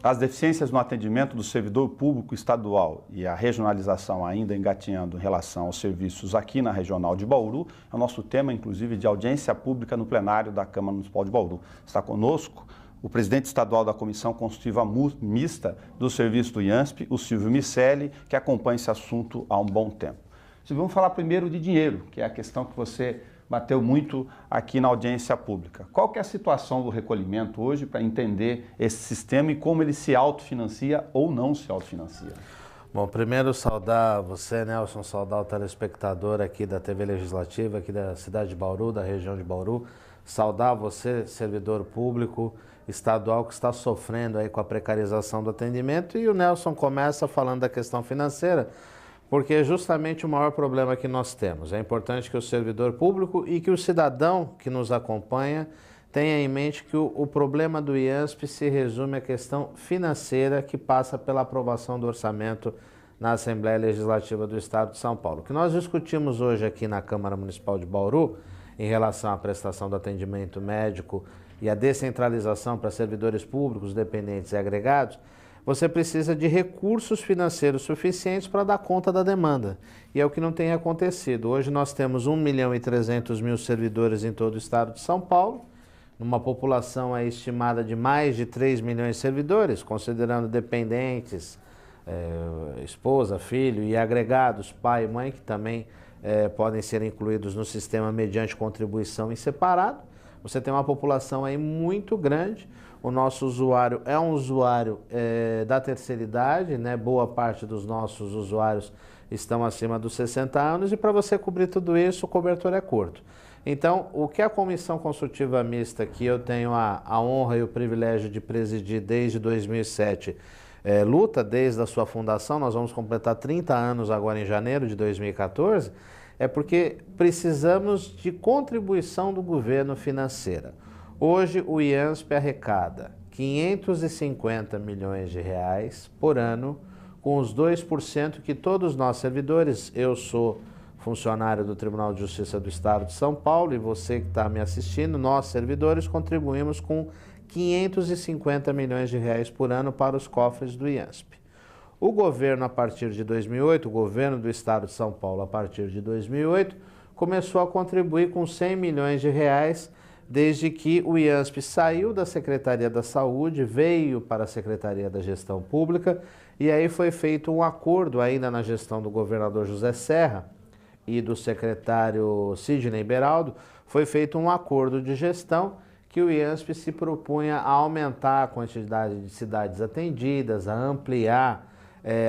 As deficiências no atendimento do servidor público estadual e a regionalização ainda engatinhando em relação aos serviços aqui na Regional de Bauru é o nosso tema, inclusive, de audiência pública no plenário da Câmara Municipal de Bauru. Está conosco o presidente estadual da Comissão Consultiva Mista do Serviço do IANSP, o Silvio Miceli, que acompanha esse assunto há um bom tempo. Silvio, vamos falar primeiro de dinheiro, que é a questão que você bateu muito aqui na audiência pública. Qual que é a situação do recolhimento hoje para entender esse sistema e como ele se autofinancia ou não se autofinancia? Bom, primeiro saudar você, Nelson, saudar o telespectador aqui da TV Legislativa, aqui da cidade de Bauru, da região de Bauru, saudar você, servidor público estadual que está sofrendo aí com a precarização do atendimento, e o Nelson começa falando da questão financeira, porque é justamente o maior problema que nós temos. É importante que o servidor público e que o cidadão que nos acompanha tenha em mente que o problema do IANSP se resume à questão financeira que passa pela aprovação do orçamento na Assembleia Legislativa do Estado de São Paulo. O que nós discutimos hoje aqui na Câmara Municipal de Bauru, em relação à prestação do atendimento médico e a descentralização para servidores públicos, dependentes e agregados, você precisa de recursos financeiros suficientes para dar conta da demanda. E é o que não tem acontecido. Hoje nós temos 1.300.000 servidores em todo o estado de São Paulo, numa população aí estimada de mais de 3 milhões de servidores, considerando dependentes, esposa, filho e agregados, pai e mãe, que também podem ser incluídos no sistema mediante contribuição em separado. Você tem uma população aí muito grande. O nosso usuário é um usuário da terceira idade, né? Boa parte dos nossos usuários estão acima dos 60 anos e para você cobrir tudo isso o cobertor é curto. Então, o que a Comissão Consultiva Mista, que eu tenho a honra e o privilégio de presidir desde 2007, luta desde a sua fundação, nós vamos completar 30 anos agora em janeiro de 2014, é porque precisamos de contribuição do governo financeira. Hoje o IANSP arrecada 550 milhões de reais por ano, com os 2% que todos nós servidores, eu sou funcionário do Tribunal de Justiça do Estado de São Paulo e você que está me assistindo, nós servidores contribuímos com 550 milhões de reais por ano para os cofres do IANSP. O governo, a partir de 2008, o governo do Estado de São Paulo, a partir de 2008, começou a contribuir com 100 milhões de reais, desde que o IANSP saiu da Secretaria da Saúde, veio para a Secretaria da Gestão Pública, e aí foi feito um acordo ainda na gestão do governador José Serra e do secretário Sidney Beraldo, foi feito um acordo de gestão que o IANSP se propunha a aumentar a quantidade de cidades atendidas, a ampliar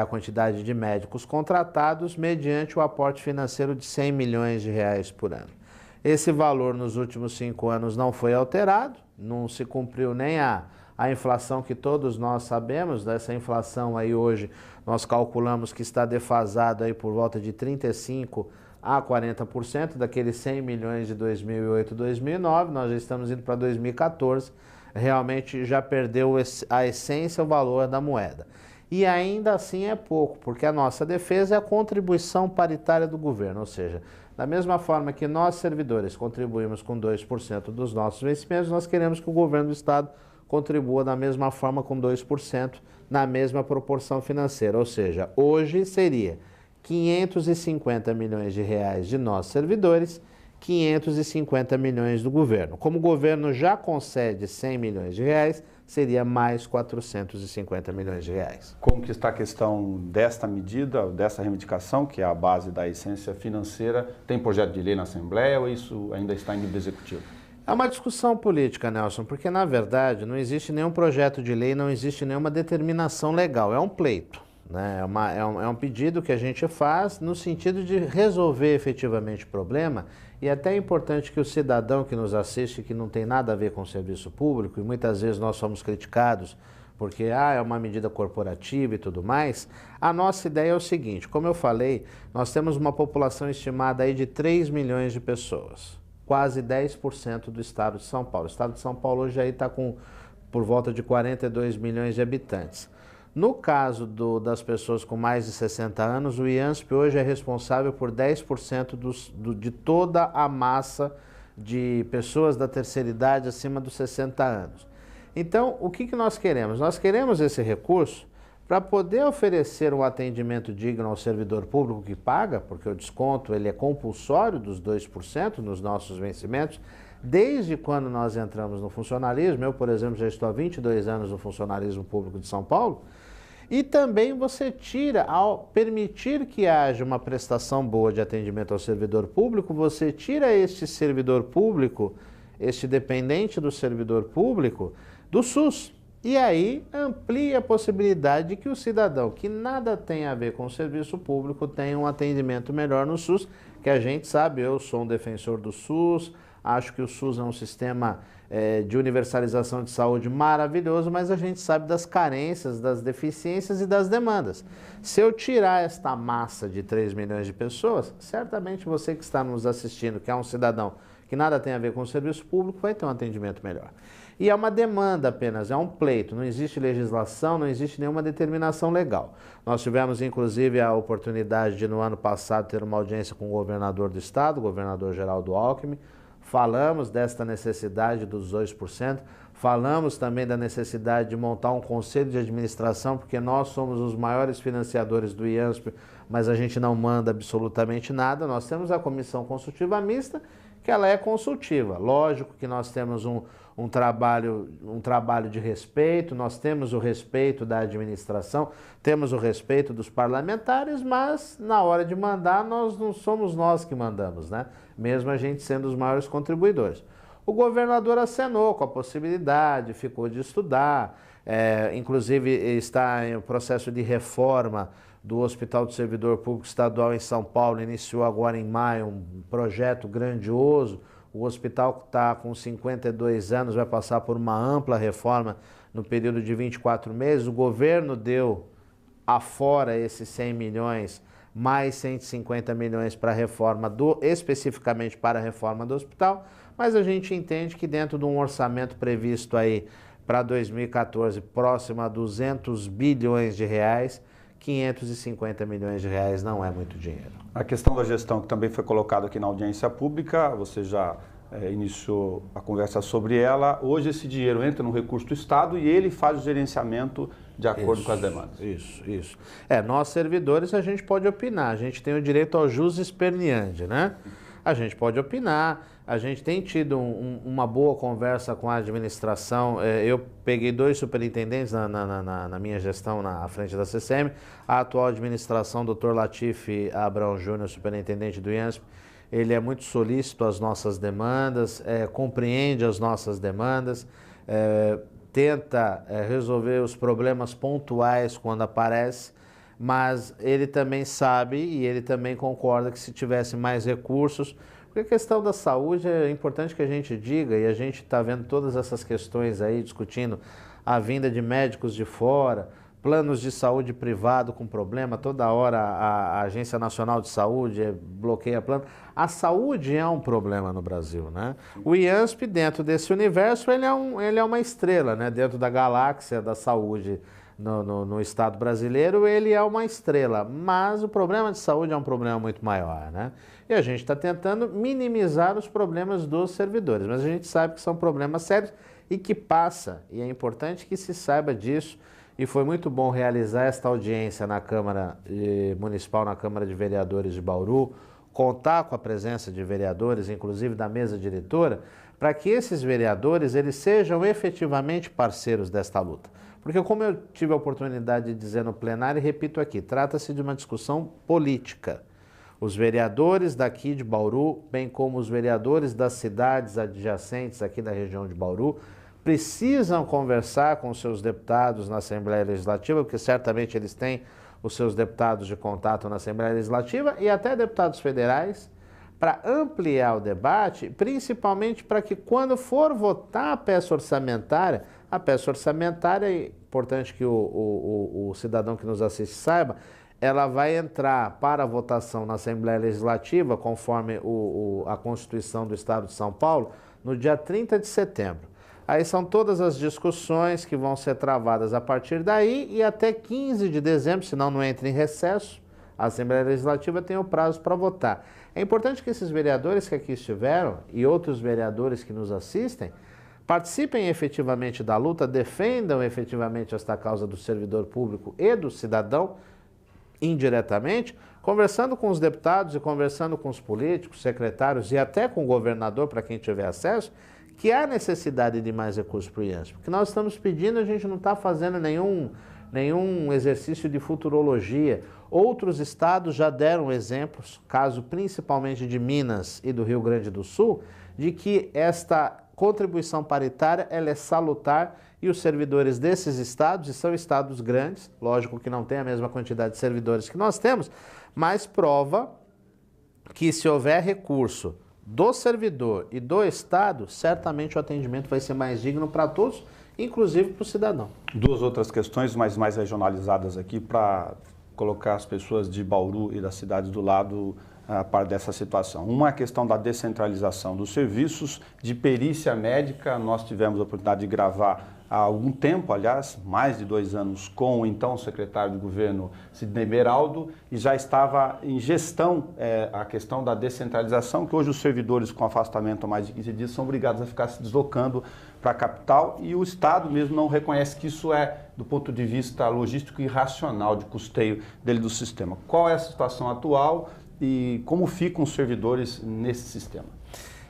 a quantidade de médicos contratados mediante o aporte financeiro de 100 milhões de reais por ano. Esse valor nos últimos 5 anos não foi alterado, não se cumpriu nem a inflação que todos nós sabemos. Dessa inflação aí hoje nós calculamos que está defasado aí por volta de 35% a 40% daqueles 100 milhões de 2008 e 2009, nós já estamos indo para 2014, realmente já perdeu a essência, o valor da moeda. E ainda assim é pouco, porque a nossa defesa é a contribuição paritária do governo, ou seja, da mesma forma que nós servidores contribuímos com 2% dos nossos vencimentos, nós queremos que o governo do Estado contribua da mesma forma com 2%, na mesma proporção financeira, ou seja, hoje seria 550 milhões de reais de nós servidores, 550 milhões do governo. Como o governo já concede 100 milhões de reais, seria mais 450 milhões de reais. Como que está a questão desta medida, dessa reivindicação, que é a base da essência financeira? Tem projeto de lei na Assembleia ou isso ainda está em nível executivo? É uma discussão política, Nelson, porque na verdade não existe nenhum projeto de lei, não existe nenhuma determinação legal, é um pleito. Né? É um pedido que a gente faz no sentido de resolver efetivamente o problema, e até é importante que o cidadão que nos assiste, que não tem nada a ver com o serviço público, e muitas vezes nós somos criticados porque é uma medida corporativa e tudo mais, a nossa ideia é o seguinte: como eu falei, nós temos uma população estimada aí de 3 milhões de pessoas, quase 10% do estado de São Paulo. O estado de São Paulo hoje aí está com por volta de 42 milhões de habitantes. No caso das pessoas com mais de 60 anos, o IANSP hoje é responsável por 10% de toda a massa de pessoas da terceira idade acima dos 60 anos. Então, o que nós queremos? Nós queremos esse recurso para poder oferecer um atendimento digno ao servidor público que paga, porque o desconto ele é compulsório dos 2% nos nossos vencimentos, desde quando nós entramos no funcionalismo. Eu, por exemplo, já estou há 22 anos no funcionalismo público de São Paulo. E também você tira, ao permitir que haja uma prestação boa de atendimento ao servidor público, você tira este servidor público, este dependente do servidor público, do SUS. E aí amplia a possibilidade de que o cidadão que nada tem a ver com o serviço público tenha um atendimento melhor no SUS, que a gente sabe, eu sou um defensor do SUS, acho que o SUS é um sistema de universalização de saúde maravilhoso, mas a gente sabe das carências, das deficiências e das demandas. Se eu tirar esta massa de 3 milhões de pessoas, certamente você que está nos assistindo, que é um cidadão que nada tem a ver com o serviço público, vai ter um atendimento melhor. E é uma demanda apenas, é um pleito, não existe legislação, não existe nenhuma determinação legal. Nós tivemos, inclusive, a oportunidade de, no ano passado, ter uma audiência com o governador do estado, o governador Geraldo Alckmin. Falamos desta necessidade dos 2%, falamos também da necessidade de montar um conselho de administração, porque nós somos os maiores financiadores do IANSP, mas a gente não manda absolutamente nada. Nós temos a comissão consultiva mista, que ela é consultiva. Lógico que nós temos um trabalho de respeito, nós temos o respeito da administração, temos o respeito dos parlamentares, mas na hora de mandar, nós não somos nós que mandamos, né? Mesmo a gente sendo os maiores contribuidores. O governador acenou com a possibilidade, ficou de estudar, inclusive está em processo de reforma do Hospital do Servidor Público Estadual em São Paulo, iniciou agora em maio um projeto grandioso. O hospital está com 52 anos, vai passar por uma ampla reforma no período de 24 meses. O governo deu afora esses 100 milhões, mais 150 milhões para a reforma, especificamente para a reforma do hospital, mas a gente entende que dentro de um orçamento previsto aí para 2014, próximo a 200 bilhões de reais, 550 milhões de reais não é muito dinheiro. A questão da gestão, que também foi colocada aqui na audiência pública, você já iniciou a conversa sobre ela. Hoje esse dinheiro entra no recurso do Estado e ele faz o gerenciamento de acordo com as demandas. Isso. Nós servidores a gente pode opinar, a gente tem o direito ao jus esperneandi, né? A gente pode opinar, a gente tem tido uma boa conversa com a administração. Eu peguei 2 superintendentes na minha gestão à frente da CCM. A atual administração, Dr. Latif Abrão Júnior, superintendente do IANSP, ele é muito solícito às nossas demandas, compreende as nossas demandas, tenta resolver os problemas pontuais quando aparece, mas ele também sabe e ele também concorda que se tivesse mais recursos, porque a questão da saúde é importante que a gente diga, e a gente está vendo todas essas questões aí, discutindo a vinda de médicos de fora, planos de saúde privado com problema, toda hora a Agência Nacional de Saúde bloqueia plano. A saúde é um problema no Brasil, né? O IANSP, dentro desse universo, ele é uma estrela, né? Dentro da galáxia da saúde no Estado brasileiro, ele é uma estrela, mas o problema de saúde é um problema muito maior, né? E a gente está tentando minimizar os problemas dos servidores, mas a gente sabe que são problemas sérios e que passa, e é importante que se saiba disso. E foi muito bom realizar esta audiência na Câmara Municipal, na Câmara de Vereadores de Bauru, contar com a presença de vereadores, inclusive da mesa diretora, para que esses vereadores eles sejam efetivamente parceiros desta luta. Porque, como eu tive a oportunidade de dizer no plenário, e repito aqui, trata-se de uma discussão política. Os vereadores daqui de Bauru, bem como os vereadores das cidades adjacentes aqui da região de Bauru, precisam conversar com os seus deputados na Assembleia Legislativa, porque certamente eles têm os seus deputados de contato na Assembleia Legislativa e até deputados federais, para ampliar o debate, principalmente para que quando for votar a peça orçamentária, é importante que o cidadão que nos assiste saiba, ela vai entrar para votação na Assembleia Legislativa, conforme a Constituição do Estado de São Paulo, no dia 30 de setembro. Aí são todas as discussões que vão ser travadas a partir daí e até 15 de dezembro, senão não entra em recesso, a Assembleia Legislativa tem o prazo para votar. É importante que esses vereadores que aqui estiveram e outros vereadores que nos assistem participem efetivamente da luta, defendam efetivamente esta causa do servidor público e do cidadão, indiretamente, conversando com os deputados e conversando com os políticos, secretários e até com o governador, para quem tiver acesso, que há necessidade de mais recursos para o IANSP. Porque nós estamos pedindo, a gente não está fazendo nenhum exercício de futurologia. Outros estados já deram exemplos, caso principalmente de Minas e do Rio Grande do Sul, de que esta contribuição paritária ela é salutar e os servidores desses estados, e são estados grandes, lógico que não tem a mesma quantidade de servidores que nós temos, mas prova que se houver recurso do servidor e do estado, certamente o atendimento vai ser mais digno para todos, inclusive para o cidadão. Duas outras questões, mas mais regionalizadas aqui, para colocar as pessoas de Bauru e das cidades do lado a par dessa situação. Uma é a questão da descentralização dos serviços de perícia médica. Nós tivemos a oportunidade de gravar há algum tempo, aliás, mais de 2 anos, com o então secretário de governo Sidney Beraldo, e já estava em gestão a questão da descentralização, que hoje os servidores com afastamento há mais de 15 dias são obrigados a ficar se deslocando para a capital, e o Estado mesmo não reconhece que isso é, do ponto de vista logístico, irracional de custeio dele do sistema. Qual é a situação atual e como ficam os servidores nesse sistema?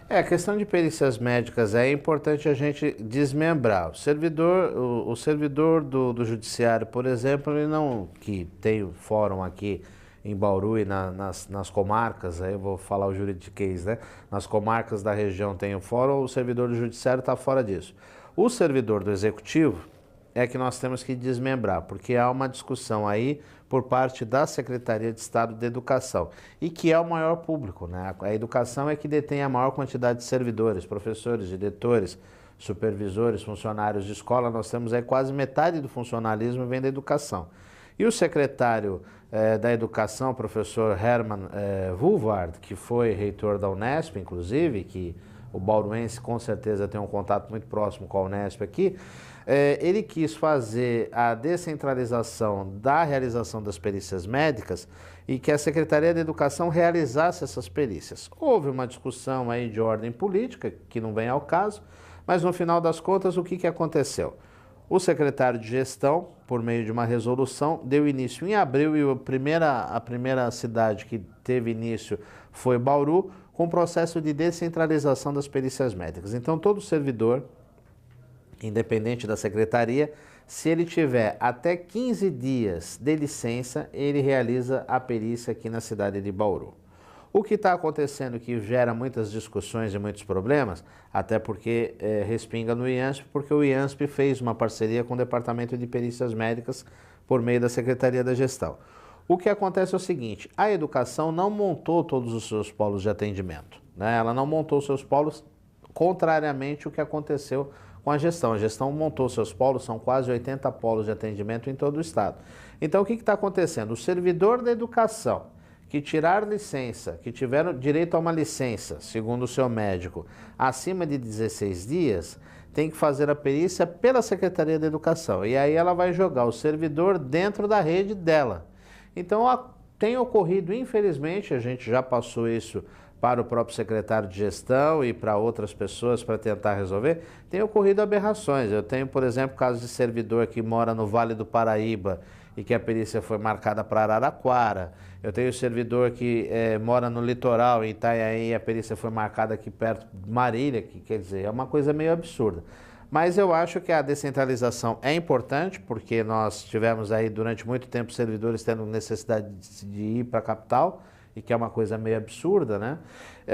A questão de perícias médicas é importante a gente desmembrar. O servidor do judiciário, por exemplo, ele não, que tem o fórum aqui em Bauru e nas comarcas, aí eu vou falar o juridiquês, né? Nas comarcas da região tem o fórum, o servidor do judiciário está fora disso. O servidor do executivo é que nós temos que desmembrar, porque há uma discussão aí por parte da Secretaria de Estado de Educação, e que é o maior público, né? A educação é que detém a maior quantidade de servidores, professores, diretores, supervisores, funcionários de escola. Nós temos aí quase metade do funcionalismo vem da educação. E o secretário da Educação, professor Hermann Wulvard, que foi reitor da Unesp, inclusive, que o bauruense com certeza tem um contato muito próximo com a Unesp aqui, ele quis fazer a descentralização da realização das perícias médicas e que a Secretaria de Educação realizasse essas perícias. Houve uma discussão aí de ordem política, que não vem ao caso, mas no final das contas o que aconteceu? O secretário de Gestão, por meio de uma resolução, deu início em abril, e a primeira cidade que teve início foi Bauru, com o processo de descentralização das perícias médicas. Então todo servidor, independente da secretaria, se ele tiver até 15 dias de licença, ele realiza a perícia aqui na cidade de Bauru. O que está acontecendo que gera muitas discussões e muitos problemas, até porque respinga no IANSP, porque o IANSP fez uma parceria com o Departamento de Perícias Médicas por meio da Secretaria da Gestão. O que acontece é o seguinte: a educação não montou todos os seus polos de atendimento, né? Ela não montou seus polos, contrariamente ao que aconteceu com a gestão. A gestão montou seus polos, são quase 80 polos de atendimento em todo o estado. Então o que está acontecendo? O servidor da educação que tirar licença, que tiver direito a uma licença, segundo o seu médico, acima de 16 dias, tem que fazer a perícia pela Secretaria da Educação. E aí ela vai jogar o servidor dentro da rede dela. Então tem ocorrido, infelizmente, a gente já passou isso para o próprio secretário de gestão e para outras pessoas para tentar resolver, tem ocorrido aberrações. Eu tenho, por exemplo, casos de servidor que mora no Vale do Paraíba e que a perícia foi marcada para Araraquara. Eu tenho servidor que mora no litoral, em Itanhaém, e a perícia foi marcada aqui perto de Marília, que quer dizer, é uma coisa meio absurda. Mas eu acho que a descentralização é importante, porque nós tivemos aí durante muito tempo servidores tendo necessidade de ir para a capital, e que é uma coisa meio absurda, né?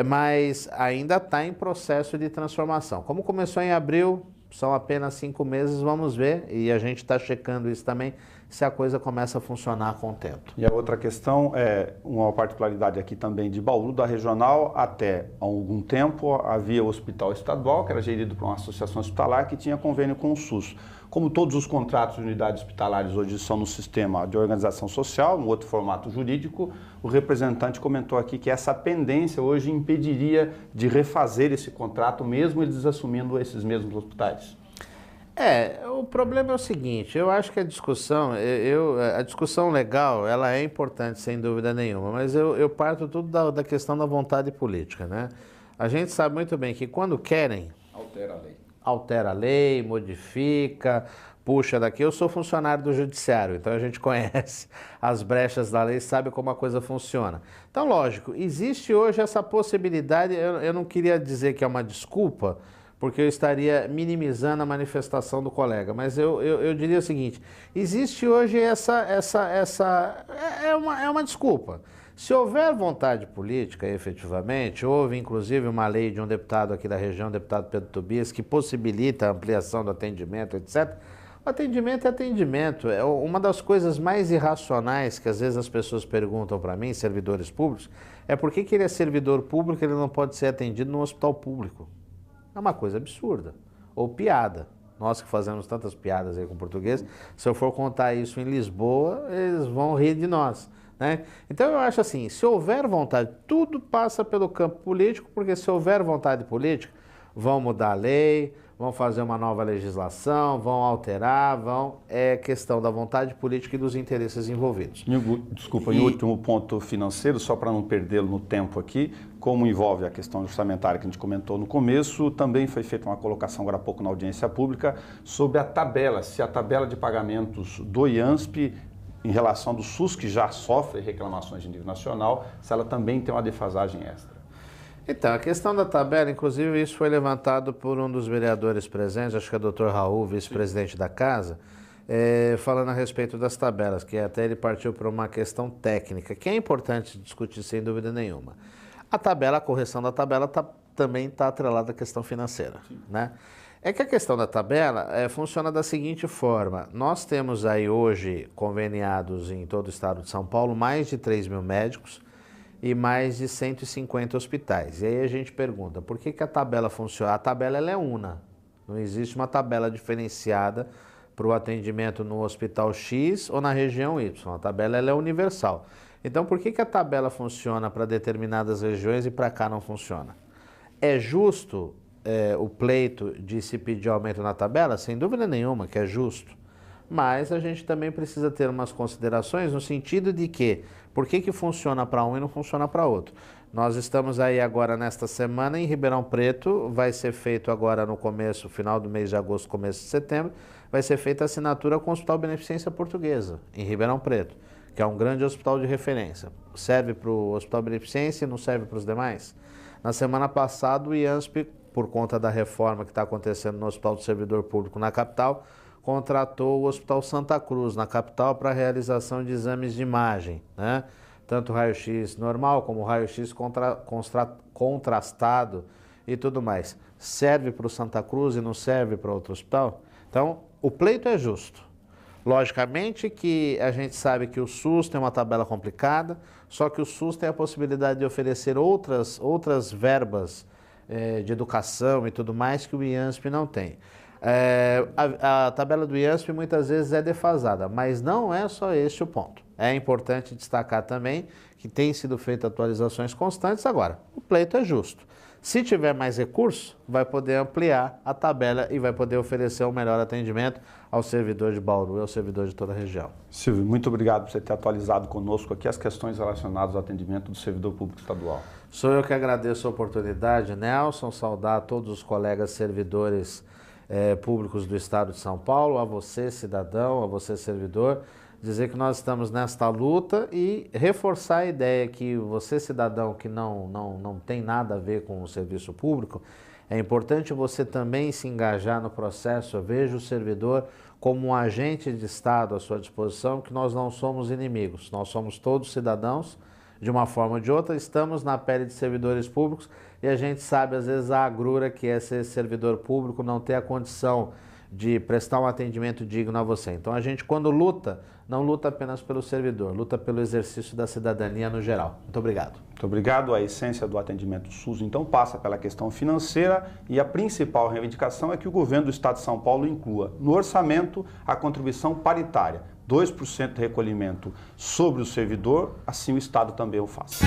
Mas ainda está em processo de transformação. Como começou em abril, são apenas 5 meses, vamos ver, e a gente está checando isso também, se a coisa começa a funcionar com o tempo. E a outra questão é uma particularidade aqui também de Bauru, da regional. Até há algum tempo havia o hospital estadual, que era gerido por uma associação hospitalar, que tinha convênio com o SUS. Como todos os contratos de unidades hospitalares hoje são no sistema de organização social, no outro formato jurídico, o representante comentou aqui que essa pendência hoje impediria de refazer esse contrato, mesmo eles assumindo esses mesmos hospitais. O problema é o seguinte: eu acho que a discussão legal, ela é importante sem dúvida nenhuma, mas eu parto tudo da questão da vontade política, né? A gente sabe muito bem que quando querem, altera a lei, modifica, puxa daqui. Eu sou funcionário do judiciário, então a gente conhece as brechas da lei, sabe como a coisa funciona. Então, lógico, existe hoje essa possibilidade, eu não queria dizer que é uma desculpa, porque eu estaria minimizando a manifestação do colega, mas eu diria o seguinte, existe hoje é uma desculpa. Se houver vontade política, efetivamente, houve inclusive uma lei de um deputado aqui da região, o deputado Pedro Tobias, que possibilita a ampliação do atendimento, etc., o atendimento é atendimento. É uma das coisas mais irracionais que às vezes as pessoas perguntam para mim, servidores públicos, é por que ele é servidor público e ele não pode ser atendido num hospital público. É uma coisa absurda. Ou piada. Nós que fazemos tantas piadas aí com português, se eu for contar isso em Lisboa, eles vão rir de nós, né? Então eu acho assim, se houver vontade, tudo passa pelo campo político, porque se houver vontade política, vão mudar a lei, vão fazer uma nova legislação, vão alterar, é questão da vontade política e dos interesses envolvidos. Desculpa, em último ponto financeiro, só para não perdê-lo no tempo aqui, como envolve a questão orçamentária que a gente comentou no começo, também foi feita uma colocação agora há pouco na audiência pública sobre a tabela, se a tabela de pagamentos do IANSP em relação do SUS, que já sofre reclamações de nível nacional, se ela também tem uma defasagem extra. Então, a questão da tabela, inclusive, isso foi levantado por um dos vereadores presentes, acho que é o Dr. Raul, vice-presidente da Casa, falando a respeito das tabelas, que até ele partiu para uma questão técnica, que é importante discutir sem dúvida nenhuma. A tabela, a correção da tabela também está atrelada à questão financeira, né? É que a questão da tabela funciona da seguinte forma, nós temos aí hoje conveniados em todo o estado de São Paulo mais de 3 mil médicos, e mais de 150 hospitais. E aí a gente pergunta, por que a tabela funciona? A tabela ela é una, não existe uma tabela diferenciada para o atendimento no hospital X ou na região Y, a tabela ela é universal. Então por que a tabela funciona para determinadas regiões e para cá não funciona? É justo o pleito de se pedir aumento na tabela? Sem dúvida nenhuma que é justo. Mas a gente também precisa ter umas considerações no sentido de que, por que funciona para um e não funciona para outro? Nós estamos aí agora nesta semana em Ribeirão Preto, vai ser feito agora no começo, final do mês de agosto, começo de setembro, vai ser feita a assinatura com o Hospital Beneficência Portuguesa, em Ribeirão Preto, que é um grande hospital de referência. Serve para o Hospital Beneficência e não serve para os demais? Na semana passada, o IANSP, por conta da reforma que está acontecendo no Hospital do Servidor Público na capital, contratou o Hospital Santa Cruz, na capital, para a realização de exames de imagem, né? Tanto raio-x normal como raio-x contrastado e tudo mais. Serve para o Santa Cruz e não serve para outro hospital? Então, o pleito é justo. Logicamente que a gente sabe que o SUS tem uma tabela complicada, só que o SUS tem a possibilidade de oferecer outras verbas de educação e tudo mais que o IANSP não tem. A tabela do IANSP muitas vezes é defasada, mas não é só este o ponto. É importante destacar também que tem sido feitas atualizações constantes. Agora, o pleito é justo. Se tiver mais recurso, vai poder ampliar a tabela e vai poder oferecer um melhor atendimento ao servidor de Bauru e ao servidor de toda a região. Silvio, muito obrigado por você ter atualizado conosco aqui as questões relacionadas ao atendimento do servidor público estadual. Sou eu que agradeço a oportunidade, Nelson, saudar todos os colegas servidores públicos do Estado de São Paulo, a você, cidadão, a você, servidor, dizer que nós estamos nesta luta e reforçar a ideia que você, cidadão, que não tem nada a ver com o serviço público, é importante você também se engajar no processo. Eu vejo o servidor como um agente de Estado à sua disposição, que nós não somos inimigos, nós somos todos cidadãos, de uma forma ou de outra, estamos na pele de servidores públicos e a gente sabe, às vezes, a agrura que é ser servidor público, não ter a condição de prestar um atendimento digno a você. Então, a gente, quando luta, não luta apenas pelo servidor, luta pelo exercício da cidadania no geral. Muito obrigado. Muito obrigado. A essência do atendimento SUS, então, passa pela questão financeira e a principal reivindicação é que o governo do Estado de São Paulo inclua no orçamento a contribuição paritária, 2% de recolhimento sobre o servidor, assim o Estado também o faz.